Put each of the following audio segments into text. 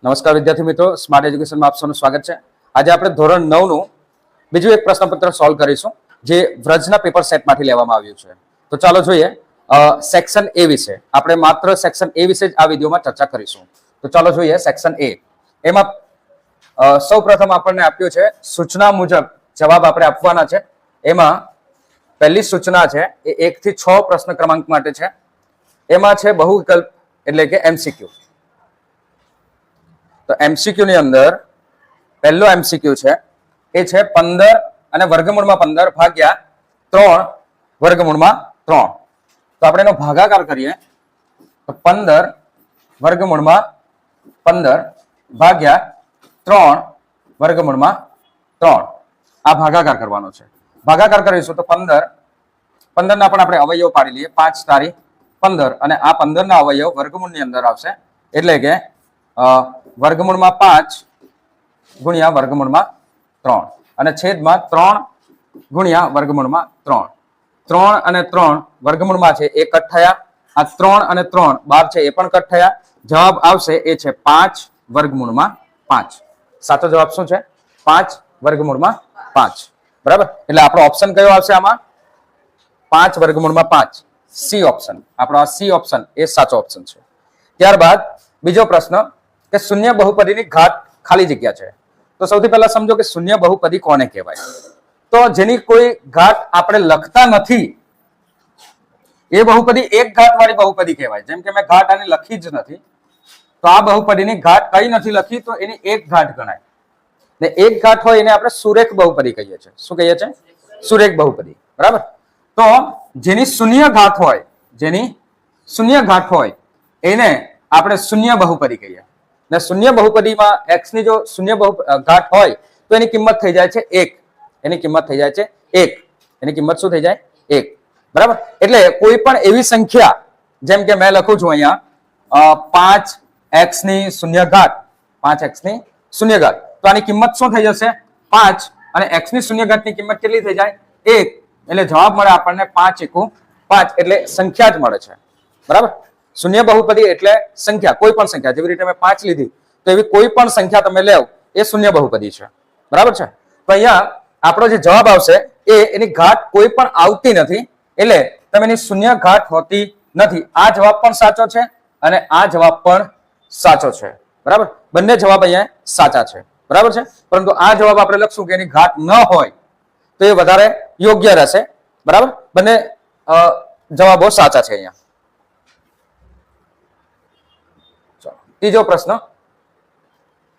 નમસ્કાર વિદ્યાર્થી મિત્રો, સ્માર્ટ એજ્યુકેશનમાં આપ સૌનું સ્વાગત છે। આજે આપણે ધોરણ 9 નું બીજું એક પ્રશ્નપત્ર સોલ્વ કરીશું જે વ્રજના પેપર સેટમાંથી લેવામાં આવ્યું છે। તો ચાલો જોઈએ સેક્શન એ વિશે। આપણે માત્ર સેક્શન એ વિશે જ આ વિડીયોમાં ચર્ચા કરીશું। તો ચાલો જોઈએ સેક્શન એ। એમાં સૌપ્રથમ આપણને આપ્યું છે સૂચના મુજબ જવાબ આપણે આપવાના છે। એમાં પહેલી સૂચના છે એ 1 થી 6 પ્રશ્ન ક્રમાંક માટે છે। એમાં છે બહુવિકલ્પ એટલે કે એમસીક્યુ। તો એમસીક્યુ ની અંદર પહેલો એમસીક્યુ છે એ છે 15 અને વર્ગમૂળમાં 15 ભાગ્યા 3 વર્ગમૂળમાં 3। તો આપણે એનો ભાગાકાર કરીએ તો 15 વર્ગમૂળમાં 15 ભાગ્યા 3 વર્ગમૂળમાં 3 આ ભાગાકાર કરવાનો છે। ભાગાકાર કરીશું તો 15 ના પણ આપણે અવયવ પાડી લઈએ। 5 તારી 15 અને આ 15 ના અવયવ વર્ગમૂળની અંદર આવશે એટલે કે વર્ગમૂળમાં 5 ગુણ્યા વર્ગમૂળમાં 3 અને છેદમાં 3 ગુણ્યા વર્ગમૂળમાં 3। 3 અને 3 વર્ગમૂળમાં છે એ કટ થયા। આ 3 અને 3 12 છે એ પણ કટ થયા। જવાબ આવશે એ છે 5 વર્ગમૂળમાં 5। સાચો જવાબ શું છે? 5 વર્ગમૂળમાં 5। બરાબર, એટલે આપણો ઓપ્શન કયો આવશે આમાં? 5 વર્ગમૂળમાં 5, સી ઓપ્શન। આપણો આ સી ઓપ્શન એ સાચો ઓપ્શન છે। ત્યારબાદ બીજો પ્રશ્ન કે શૂન્ય બહુપદીની ઘાત ખાલી જગ્યા છે। તો સૌથી પહેલા સમજો કે શૂન્ય બહુપદી કોને કહેવાય? તો જેની કોઈ ઘાત આપણે લખતા નથી એ બહુપદી એક ઘાત વાળી બહુપદી કહેવાય। જેમ કે મેં ઘાત આની લખી જ નથી તો આ બહુપદીની ઘાત કઈ નથી લખી તો એની એક ઘાત ગણાય ને એક ઘાત હોય એને આપણે સુરેખ બહુપદી કહીએ છીએ। શું કહીએ છીએ? સુરેખ બહુપદી। બરાબર, તો જેની શૂન્ય ઘાત હોય, જેની શૂન્ય ઘાત હોય એને આપણે શૂન્ય બહુપદી કહીએ ને શૂન્ય બહુપદીમાં x ની જો શૂન્ય ઘાત હોય તો એની કિંમત થઈ જાય છે 1। એની કિંમત થઈ જાય છે 1। એની કિંમત શું થઈ જાય? 1। બરાબર, એટલે કોઈ પણ એવી સંખ્યા જેમ કે મેં લખું છું અહીંયા 5x ની શૂન્ય ઘાત, 5x ની શૂન્ય ઘાત, તો આની કિંમત શું થઈ જશે? 5 અને x ની શૂન્ય ઘાતની કિંમત કેટલી થઈ જાય? 1। એટલે જવાબ મળે આપણને 5 × 5 એટલે સંખ્યા જ મળે છે। બરાબર, શૂન્ય બહુપદી એટલે સંખ્યા, કોઈ પણ સંખ્યા। જેવી રીતે મેં 5 લીધી તો એવી કોઈ પણ સંખ્યા તમે લેવ એ શૂન્ય બહુપદી છે। બરાબર છે, તો અહીંયા આપણો જે જવાબ આવશે એ એની ઘાત કોઈ પણ આવતી નથી એટલે તમે એની શૂન્ય ઘાત હોતી નથી। આ જવાબ પણ સાચો છે અને આ જવાબ પણ સાચો છે। બરાબર, બંને જવાબ અહીંયા સાચા છે। બરાબર છે, પરંતુ આ જવાબ આપણે લખશું કે એની ઘાત ન હોય તો એ વધારે યોગ્ય રહેશે। બરાબર, બંને જવાબો સાચા છે અહીંયા। ત્રીજો પ્રશ્ન,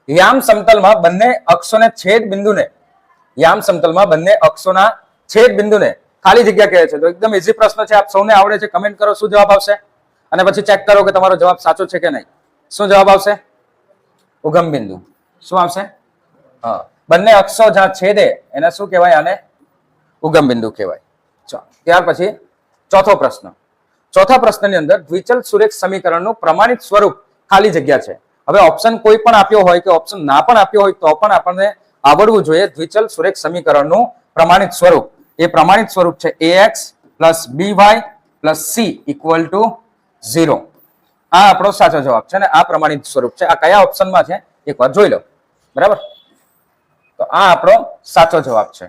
યામ સમતલમાં બંને અક્ષોને છેદ બિંદુને, યામ સમતલમાં બંને અક્ષોના છેદ બિંદુને ખાલી જગ્યા કહે છે। તો એકદમ ઈઝી પ્રશ્ન છે, આપ સૌને આવડે છે। કમેન્ટ કરો શું જવાબ આવશે અને પછી ચેક કરો કે તમારો જવાબ સાચો છે કે નહીં। શું જવાબ આવશે? ઉગમ બિંદુ। શું આવશે? હા, બંને અક્ષો જ્યાં છેદે એને શું કહેવાય? આને ઉગમ બિંદુ કહેવાય। ચાલો, ત્યાર પછી ચોથો પ્રશ્ન। ચોથા પ્રશ્નની અંદર દ્વિચલ સુરેખ સમીકરણનું પ્રમાણિત સ્વરૂપ ખાલી જગ્યા છે। હવે ઓપ્શન કોઈ પણ આપ્યો હોય કે ઓપ્શન ના પણ આપ્યો હોય તો પણ આપણને આવડવું જોઈએ દ્વિચલ સુરેખ સમીકરણનું પ્રમાણિત સ્વરૂપ। એ પ્રમાણિત સ્વરૂપ છે ax + by + c = 0। આ આપણો સાચો જવાબ છે ને આ પ્રમાણિત સ્વરૂપ છે। આ કયા ઓપ્શનમાં છે એકવાર જોઈ લો। બરાબર, તો આ આપણો સાચો જવાબ છે।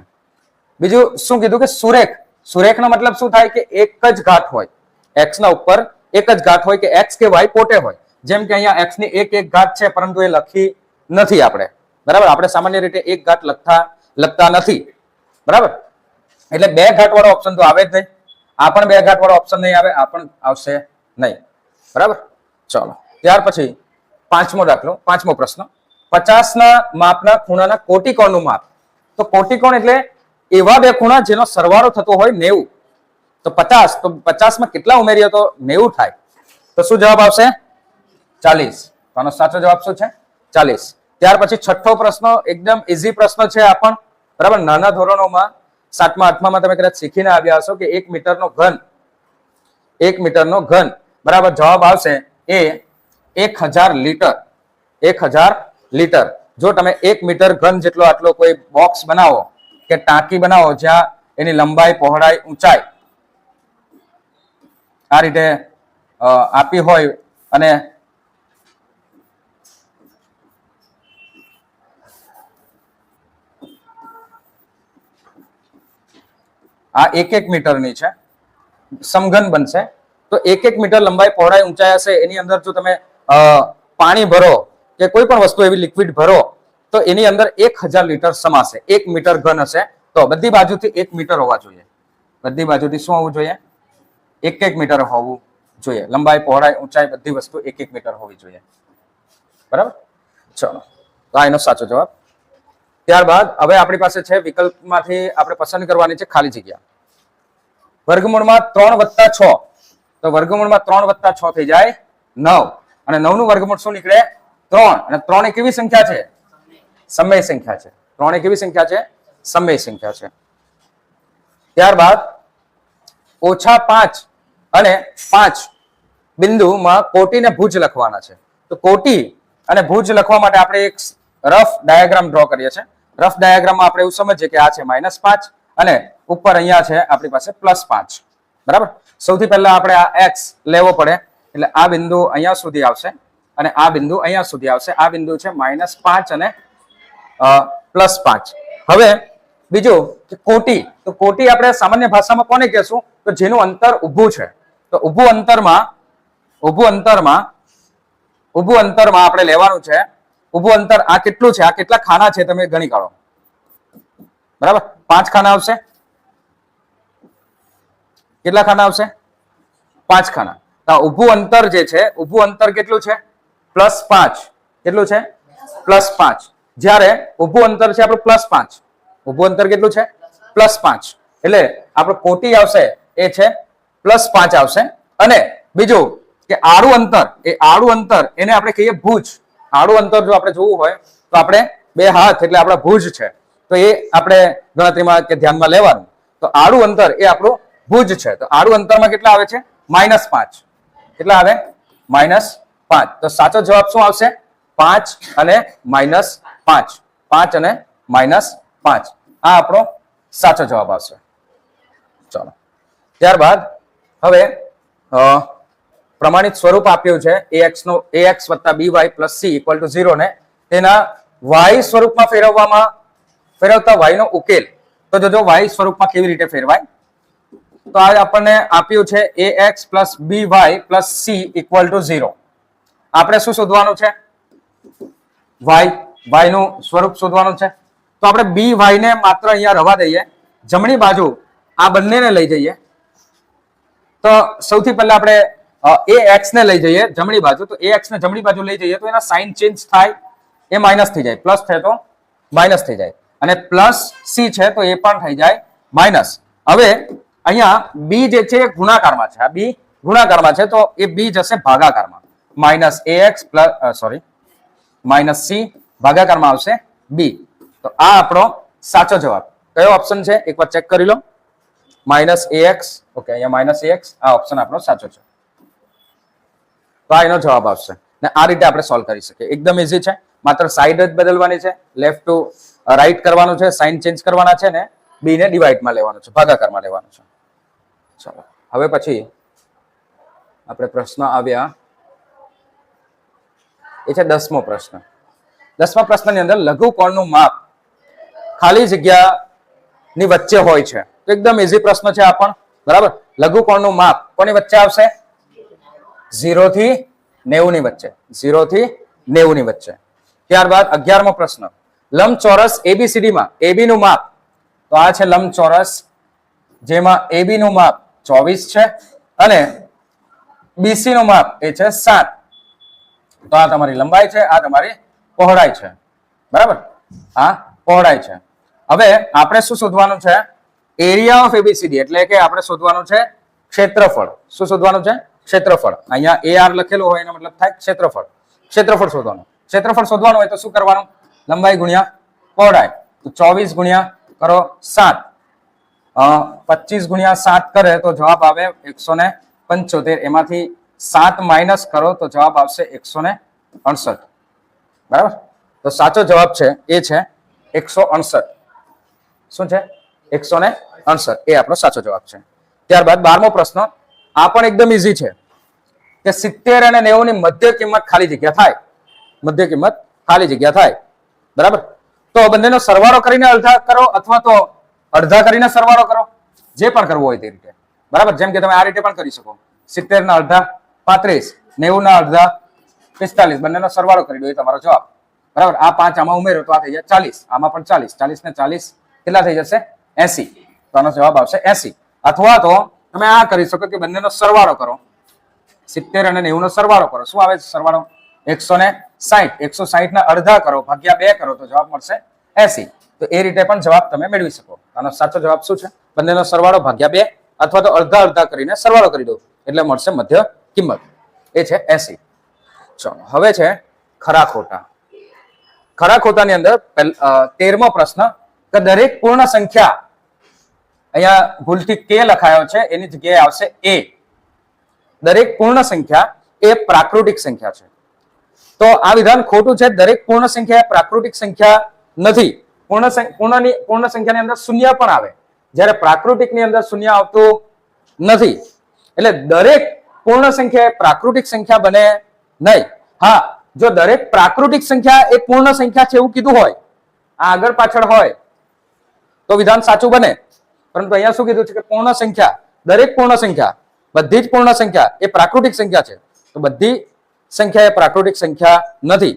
બીજું શું કીધું કે સુરેખ, સુરેખનો મતલબ શું થાય કે એક જ ઘાત હોય, x ના ઉપર એક જ ઘાત હોય કે x કે y પોતે હોય। જેમ કે અહીંયા x ની એક ઘાત છે પરંતુ એ લખી નથી આપણે। બરાબર, આપણે સામાન્ય રીતે એક ઘાત લખતા નથી। બરાબર, એટલે બે ઘાત વાળો ઓપ્શન તો આવે જ નહીં। આ પણ બે ઘાત વાળો ઓપ્શન નહીં આવે, આ પણ આવશે નહીં। બરાબર, ચલો ત્યાર પછી પાંચમો દાખલો, પાંચમો પ્રશ્ન, 50 ના માપના ખૂણાના કોટિકોણનું માપ। તો કોટિકોણ એટલે એવા બે ખૂણા જેનો સરવાળો થતો હોય 90। તો 50, તો 50 માં કેટલા ઉમેરીએ તો 90 થાય? તો શું જવાબ આવશે? 40। તો આનો સાચો જવાબ શું છે? 40। ત્યાર પછી છઠ્ઠો પ્રશ્ન, એકદમ ઈઝી પ્રશ્ન છે આ પણ। બરાબર, નાના ધોરણોમાં 7મા 8મામાં તમે કદાચ શીખીને આવ્યા હશો કે 1 મીટરનો ઘન, 1 મીટરનો ઘન બરાબર જવાબ આવશે એ 1000 લીટર। 1000 લીટર। જો તમે 1 મીટર ઘન જેટલો આટલો કોઈ બોક્સ બનાવો કે ટાંકી બનાવો જ્યાં એની લંબાઈ, પહોળાઈ, ઊંચાઈ આ રીતે આપી હોય અને આ 1 મીટરની છે, સમઘન બનશે. તો 1 મીટર લંબાઈ પહોળાઈ ઊંચાઈ હશે, એની અંદર જો તમે પાણી ભરો કે કોઈ પણ વસ્તુ એવી લિક્વિડ ભરો તો એની અંદર 1000 લીટર સમાશે. 1 મીટર ઘન હશે તો બધી બાજુથી 1 મીટર હોવા જોઈએ. બધી બાજુથી શું હોવું જોઈએ? 1 મીટર હોવું જોઈએ. લંબાઈ પહોળાઈ ઊંચાઈ બધી વસ્તુ 1 મીટર હોવી જોઈએ. બરાબર? ચલો, તો આ એનો સાચો જવાબ. ત્યારબાદ હવે આપણી પાસે છે વિકલ્પમાંથી આપણે પસંદ કરવાની છે ખાલી જગ્યા. વર્ગમૂળમાં 3 વત્તા 6, તો વર્ગમૂળમાં 3 વત્તા 6 થઈ જાય 9, અને 9 નું વર્ગમૂળ શું નીકળે? 3. અને 3 એ કેવી સંખ્યા છે? સમય સંખ્યા છે. 3 એ કેવી સંખ્યા છે? સમય સંખ્યા છે. ત્યારબાદ -5 અને 5 બિંદુમાં કોટી ને ભુજ લખવાના છે. તો કોટી અને ભુજ લખવા માટે આપણે એક રફ ડાયાગ્રામ ડ્રો કરીએ છીએ. રફ ડાયાગ્રામમાં આપણે એવું સમજીએ કે આ છે -5 અને ઉપર અહીંયા છે આપણી પાસે +5. બરાબર? સૌથી પહેલા આપણે આ x લેવો પડે, એટલે આ બિંદુ અહીંયા સુધી આવશે અને આ બિંદુ અહીંયા સુધી આવશે. આ બિંદુ છે -5 અને +5. હવે બીજું કે કોટી, તો કોટી આપણે સામાન્ય ભાષામાં કોને કહેશું? તો જેનું અંતર ઊભું છે. તો ઊભું અંતરમાં આપણે લેવાનું છે. ઊભું અંતર આ કેટલું છે? આ કેટલા ખાના છે તમે ગણી કાઢો. બરાબર? 5 ખાના આવશે. કેટલા ખાના આવશે? 5 ખાના. તો ઊભું અંતર જે છે, ઊભું અંતર કેટલું છે? +5. કેટલું છે? +5. જ્યારે ઊભું અંતર છે આપણું +5. ઊભું અંતર કેટલું છે? +5. એટલે આપણું કોટી આવશે એ છે +5 આવશે. અને બીજું કે આડું અંતર, એ આડું અંતર એને આપણે કહીએ ભુજ. આડું અંતર જો આપણે જોવું હોય તો આપણે 2 હાથ એટલે આપણા ભુજ છે, તો એ આપણે ગણતરીમાં કે ધ્યાનમાં લેવાનું. તો આડું અંતર એ આપણું ભુજ છે. તો આડું અંતરમાં કેટલા આવે છે? -5. કેટલા આવે? -5. તો સાચો જવાબ શું આવશે? 5 અને -5. 5 અને -5. આ આપણો સાચો જવાબ આવશે. ચલો, ત્યારબાદ હવે પ્રમાણિત સ્વરૂપ આપ્યું છે ax + by + c = 0 ને તેના y સ્વરૂપમાં ફેરવતા y નો ઉકેલ. તો જો y સ્વરૂપમાં કેવી રીતે ફેરવાય? તો આ આપણને આપ્યું છે ax + by + c = 0. આપણે શું શોધવાનું છે? y નું સ્વરૂપ શોધવાનું છે. તો આપણે by ને માત્ર અહીંયા રવા દઈએ, જમણી બાજુ આ બંનેને લઈ જઈએ. તો સૌથી પહેલા આપણે ax ને લઈ જઈએ જમણી બાજુ. તો ax ને જમણી બાજુ લઈ જઈએ તો એના સાઇન ચેન્જ થાય, એ માઇનસ થઈ જાય. પ્લસ થાય તો માઇનસ થઈ જાય, અને +c છે તો એ પણ થઈ જાય માઇનસ. હવે અહીંયા b જે છે એ ગુણાકારમાં છે. આ b ગુણાકારમાં છે તો એ b જશે ભાગાકારમાં. -c ભાગાકારમાં આવશે b. તો આ આપણો સાચો જવાબ. કયો ઓપ્શન છે એકવાર ચેક કરી લો. -ax. ઓકે, અહીંયા -ax આ ઓપ્શન આપણો સાચો છે. તો આ એનો જવાબ આવશે. ને આ રીતે આપણે સોલ્વ કરી શકીએ. એકદમ ઈઝી છે. માત્ર સાઈડ જ બદલવાની છે, લેફ્ટ ટુ રાઈટ કરવાનું છે, સાઇન ચેન્જ કરવાના છે ને b ને ડિવાઇડમાં લેવાનું છે, ભાગાકારમાં લેવાનું છે. ચાલો, હવે પછી આપણે પ્રશ્ન આવ્યા એ છે 10મો પ્રશ્ન. 10મા પ્રશ્નની અંદર લઘુકોણનું માપ ખાલી જગ્યાની વચ્ચે હોય છે. તો એકદમ ઈઝી પ્રશ્ન છે આ પણ. બરાબર? લઘુકોણનું માપ કોની વચ્ચે આવશે? 0 થી 90 ની વચ્ચે. 0 થી 90 ની વચ્ચે. ત્યારબાદ 11મો પ્રશ્ન. લંબચોરસ ABCD માં AB નું માપ. તો આ છે લંબચોરસ, જેમાં AB નું માપ 24 છે અને BC નું માપ એ છે 7. તો આ તમારી લંબાઈ છે, આ તમારી પહોળાઈ છે. બરાબર? આ પહોળાઈ છે. હવે આપણે શું શોધવાનું છે? એરિયા ઓફ ABCD, એટલે કે આપણે શોધવાનું છે ક્ષેત્રફળ. શું શોધવાનું છે? ક્ષેત્રફળ. અહીંયા AR લખેલું હોય એનો મતલબ થાય ક્ષેત્રફળ. ક્ષેત્રફળ શોધવાનું. ક્ષેત્રફળ શોધવાનું હોય તો શું કરવાનું? લંબાઈ ગુણ્યા પહોળાઈ. તો 24 ગુણ્યા કરો 7, 25 ગુણ્યા 7 કરે તો જવાબ આવે 175. એમાંથી 7 માઇનસ કરો તો જવાબ આવશે 168. બરાબર? તો સાચો જવાબ છે એ છે 168. શું છે? 168. એ આપણો સાચો જવાબ છે. ત્યારબાદ 12મો પ્રશ્ન. આ પણ એકદમ ઈઝી છે કે 70 અને 90 ની મધ્ય કિંમત ખાલી જગ્યા થાય. મધ્ય કિંમત ખાલી જગ્યા થાય. બરાબર? તો બંનેનો સરવાળો કરીને અડધા કરો અથવા તો અડધા કરીને સરવાળો કરો. જે પણ કરવું હોય તે રીતે, બરાબર. જેમ કે તમે આ રીતે પણ કરી શકો, 70 ના અડધા 35, 90 ના અડધા 45, બંનેનો સરવાળો કરી દો એ તમારો જવાબ, બરાબર. આ 5 આમાં ઉમેરો તો આ થઈ જાય 40, આમાં પણ 40, 40 ને 40 કેટલા થઈ જશે? 80. તો આનો જવાબ આવશે 80. અથવા તો તમે આ કરી શકો કે બંનેનો સરવાળો કરો, 70 અને 90 નો સરવાળો કરો. શું આવે છે સરવાળો? 160. 160 ના અડધા કરો ભાગ્યા 2 કરો તો જવાબ મળશે 80. તો એ રીતે પણ જવાબ તમે મેળવી શકો. આનો સાચો જવાબ શું છે? બંનેનો સરવાળો ભાગ્યા 2 અથવા તો અડધા અડધા કરીને સરવાળો કરી દો એટલે મળશે મધ્ય કિંમત, એ છે 80. ચલો હવે છે ખરા ખોટા. ખરા ખોટાની અંદર 13મો પ્રશ્ન કે દરેક પૂર્ણ સંખ્યા, અહીંયા ભૂલથી કે લખાયો છે એની જગ્યાએ આવશે એ. દરેક પૂર્ણ સંખ્યા એ પ્રાકૃતિક સંખ્યા છે. તો આ વિધાન ખોટું છે. દરેક પૂર્ણ સંખ્યા પ્રાકૃતિક સંખ્યા નથી. પૂર્ણ સંખ્યાની અંદર શૂન્ય પણ આવે, જ્યારે પ્રાકૃતિકની અંદર શૂન્ય આવતું નથી. એટલે દરેક પૂર્ણ સંખ્યા એ પ્રાકૃતિક સંખ્યા બને નહીં. હા, જો દરેક પ્રાકૃતિક સંખ્યા એ પૂર્ણ સંખ્યા છે એવું કીધું હોય, આ આગળ પાછળ હોય તો વિધાન સાચું બને. પરંતુ અહીંયા શું કીધું છે કે પૂર્ણ સંખ્યા, દરેક પૂર્ણ સંખ્યા, બધી જ પૂર્ણ સંખ્યા એ પ્રાકૃતિક સંખ્યા છે. તો બધી સંખ્યા એ પ્રાકૃતિક સંખ્યા નથી,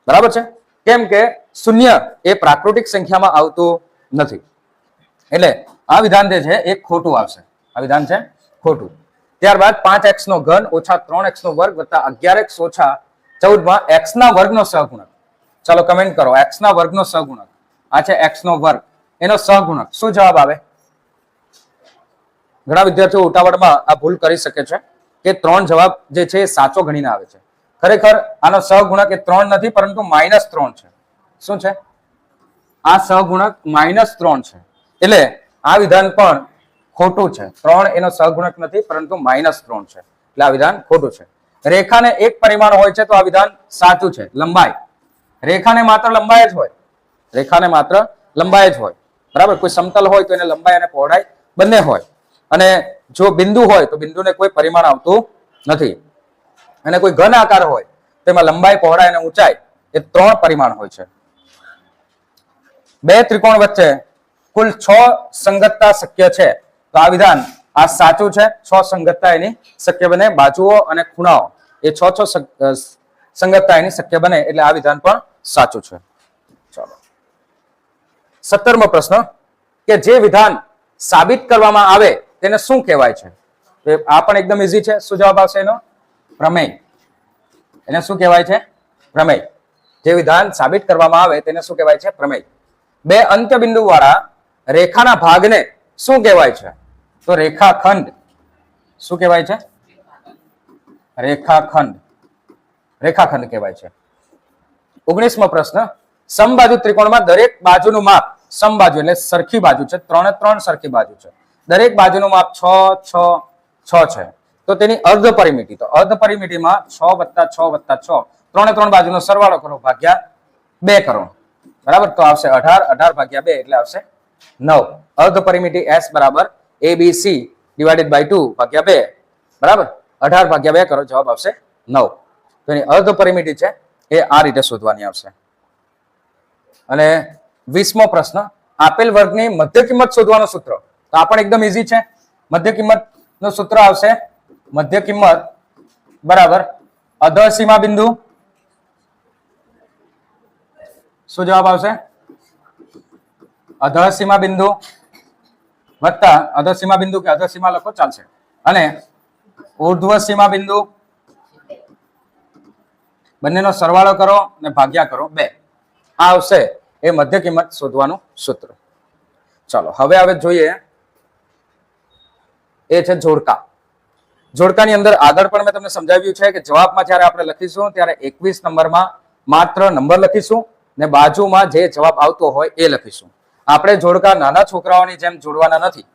બરાબર છે. કેમ કે શૂન્ય એ પ્રાકૃતિક સંખ્યામાં આવતું નથી. એટલે આ વિધાન જે છે એ ખોટું આવશે. આ વિધાન છે ખોટું. ત્યારબાદ 5x નો ઘન ઓછા 3x નો વર્ગ વત્તા 11x ઓછા 14 માં x ના વર્ગનો સહગુણક. ચાલો કમેન્ટ કરો, x ના વર્ગનો સહગુણક. આ છે x નો વર્ગ, એનો સહગુણક. શું જવાબ આવે? ઘણા વિદ્યાર્થીઓ ઉતાવળમાં આ ભૂલ કરી શકે છે કે 3 જવાબ જે છે એ સાચો ગણીને આવે છે. ખરેખર આનો સહગુણક એ 3 નથી પરંતુ -3 છે. શું છે? આ સહગુણક -3 છે. એટલે આ વિધાન પણ ખોટું છે. 3 એનો સહગુણક નથી પરંતુ -3 છે. એટલે આ વિધાન ખોટું છે. રેખાને એક પરિમાણ હોય છે તો આ વિધાન સાચું છે. લંબાઈ, રેખાને માત્ર લંબાઈ જ હોય, રેખાને માત્ર લંબાઈ જ હોય, બરાબર. કોઈ સમતલ હોય તો એને લંબાઈ અને પહોળાઈ બંને હોય. અને જો બિંદુ હોય તો બિંદુને કોઈ પરિમાણ આવતું નથી. અને કોઈ ઘન આકાર હોય તેમાં લંબાઈ, પહોળાઈ અને ઊંચાઈ એ 3 પરિમાણ હોય છે. બે ત્રિકોણ વચ્ચે કુલ 6 સંગતતા શક્ય છે. તો આ વિધાન આ સાચું છે. 6 સંગતતા એની શક્ય બને. બાજુઓ અને ખૂણાઓ એ 6 સંગતતા એની શક્ય બને. એટલે આ વિધાન પણ સાચું છે. ચાલો 17મો પ્રશ્ન કે જે વિધાન સાબિત કરવામાં આવે તેને શું કહેવાય છે? આ પણ એકદમ ઈઝી છે. શું જવાબ આવશે એનો? પ્રમેય. એને શું કહેવાય છે? પ્રમેય. જે વિધાન સાબિત કરવામાં આવે તેને શું કહેવાય છે? પ્રમેય. બે અંત્યબિંદુ વાળા રેખાના ભાગને શું કહેવાય છે? તો રેખાખંડ. શું કહેવાય છે? રેખાખંડ. રેખાખંડ કહેવાય છે. 19મો પ્રશ્ન સમબાજુ ત્રિકોણમાં દરેક બાજુનું માપ, સમબાજુ એટલે સરખી બાજુ છે, 3 એ 3 સરખી બાજુ છે, દરેક બાજુનું માપ 6 6 6 છે. તો તેની અર્ધ પરિમિતિ, તો અર્ધ પરિમિતિમાં 6 + 6 + 6, 3 એ 3 બાજુનો સરવાળો કરો ભાગ્યા 2 કરો, બરાબર. તો આવશે 18, 18 ભાગ્યા 2 એટલે આવશે 9. અર્ધ પરિમિતિ S બરાબર ABC / 2 ભાગ્યા 2, બરાબર. 18 ભાગ્યા 2 કરો, જવાબ આવશે 9. તો એની અર્ધ પરિમિતિ છે એ આ રીતે શોધવાની આવશે. અને 20મો પ્રશ્ન આપેલ વર્ગની મધ્ય કિંમત શોધવાનું સૂત્ર. તો આ પણ એકદમ ઈઝી છે. મધ્ય કિંમત નું સૂત્ર આવશે મધ્ય કિંમત બરાબર અધઃ સીમા બિંદુ. શું જવાબ આવશે? અધઃ સીમા બિંદુ વત્તા અધઃ સીમા બિંદુ કે અધઃ સીમા લખો ચાલશે, અને ઉર્ધ્વ સીમા બિંદુ, બંનેનો સરવાળો કરો અને ભાગ્યા કરો 2. આ આવશે એ મધ્ય કિંમત શોધવાનું સૂત્ર. ચાલો હવે જોઈએ એ છે જોડકા. જોડકાની અંદર આગળ પણ મેં તમને સમજાવ્યું છે કે જવાબમાં જ્યારે આપણે લખીશું ત્યારે 21 નંબરમાં માત્ર નંબર લખીશું ને બાજુમાં જે જવાબ આવતો હોય એ લખીશું. આપણે જોડકા નાના છોકરાઓની જેમ જોડવાના નથી.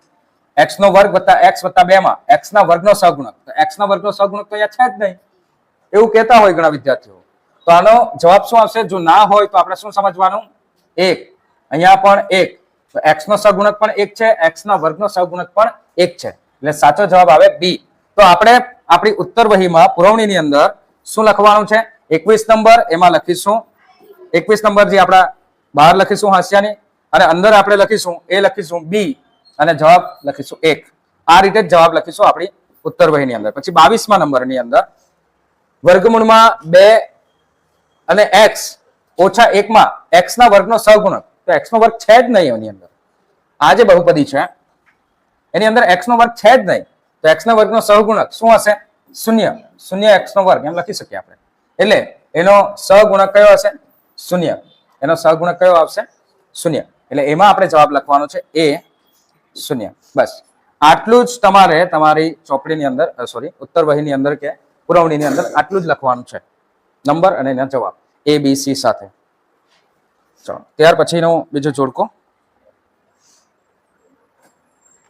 x² + x + 2 માં x ના વર્ગનો સહગુણક, તો x ના વર્ગનો સહગુણક તો અહીંયા છે જ નહીં એવું કહેતા હોય ઘણા વિદ્યાર્થીઓ. તો આનો જવાબ શું આવશે? જો ના હોય તો આપણે શું સમજવાનું? 1. અહીંયા પણ 1. તો x નો સહગુણક પણ 1 છે, x ના વર્ગનો સહગુણક પણ 1 છે. એટલે સાચો જવાબ આવે B. તો આપણે આપણી ઉત્તર વહીમાં પુરવણીની અંદર શું લખવાનું છે? 21 નંબર એમાં લખીશું 21 નંબર જે આપણા બહાર લખીશું હાંસિયાની, અને અંદર આપણે લખીશું B અને જવાબ લખીશું 1. આ રીતે જ જવાબ લખીશું આપણી ઉત્તર વહીની અંદર. પછી 22મા નંબરની અંદર વર્ગમૂળમાં 2 અને x ઓછા 1 માં x ના વર્ગનો સહગુણક. તો x નો વર્ગ છે જ નહીં એની અંદર. આ જે બહુપદી છે એની અંદર x નો વર્ગ છે જ નહીં. તો x ના વર્ગનો સહગુણક શું હશે? 0. 0 x નો વર્ગ એમ લખી શકીએ આપણે. એટલે એનો સહગુણક કયો હશે? 0. એનો સહગુણક કયો આવશે? 0. એટલે એમાં આપણે જવાબ લખવાનો છે એ 0. બસ આટલું જ તમારે તમારી ચોપડીની અંદર ઉત્તર વહીની અંદર કે પુરવણીની અંદર આટલું જ લખવાનું છે, નંબર અને એના જવાબ ABC સાથે. ચલો ત્યાર પછીનું બીજું જોડકો.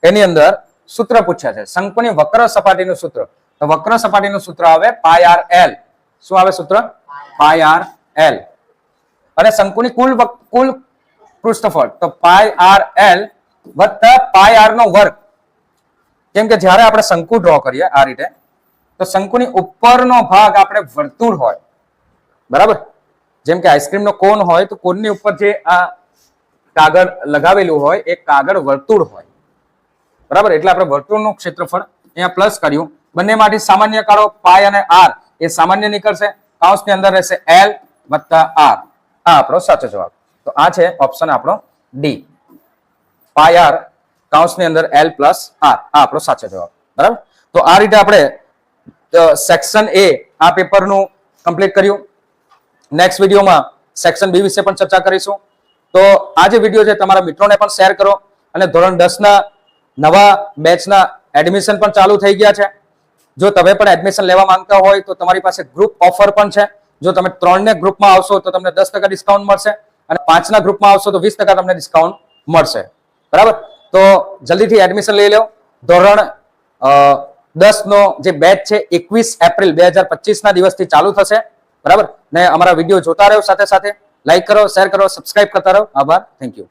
એની અંદર સૂત્ર પૂછ્યા છે, શંકુની વક્ર સપાટીનું સૂત્ર. તો વક્ર સપાટીનું સૂત્ર આવે πr_l. શું આવે સૂત્ર? πr_l. અને શંકુની કુલ પૃષ્ઠફળ તો πr_l વત્તા πr નો વર્ગ. કેમ કે જ્યારે આપણે શંકુ ડ્રો કરીએ આ રીતે, તો શંકુની ઉપરનો ભાગ આપણે વર્તુળ હોય, બરાબર? જેમ કે આઈસ્ક્રીમનો કોન હોય તો કોનની ઉપર જે આ કાગળ લગાવેલું હોય એ કાગળ વર્તુળ હોય, બરાબર? એટલે આપણે વર્તુળનું ક્ષેત્રફળ અહીંયા પ્લસ કર્યું. બંનેમાંથી સામાન્ય કાઢો, પાય અને આર એ સામાન્ય નીકળશે. કૌંસની અંદર રહેશે l વત્તા r. આ આપણો સાચો જવાબ. તો આ છે ઓપ્શન આપણો ડી, પાય આર કૌંસની અંદર l પ્લસ r. આ આપણો સાચો જવાબ, બરાબર? તો આ રીતે આપણે સેક્શન એ આ પેપરનું કમ્પ્લીટ કર્યું. નેક્સ્ટ વિડીયોમાં સેક્શન બી વિશે પણ ચર્ચા કરીશું. તો આ જે વિડીયો છે તમારા મિત્રોને પણ શેર કરો. અને ધોરણ 10 ના નવા બેચના એડમિશન પણ ચાલુ થઈ ગયા છે. જો તમે પણ એડમિશન લેવા માંગતા હોય તો તમારી પાસે ગ્રુપ ઓફર પણ છે. જો તમે 3 ને ગ્રુપમાં આવશો તો તમને 10% ડિસ્કાઉન્ટ મળશે, અને 5 ના ગ્રુપમાં આવશો તો 20% તમને ડિસ્કાઉન્ટ મળશે, બરાબર? તો જલ્દીથી એડમિશન લઈ લો. ધોરણ 10 નો જે બેચ છે 21 એપ્રિલ 2025 ના દિવસથી ચાલુ થશે, બરાબર? ને અમારા વિડીયો જોતા રહો, સાથે સાથે લાઈક કરો, શેર કરો, સબસ્ક્રાઇબ કરતા રહો. આભાર, થેન્ક યુ.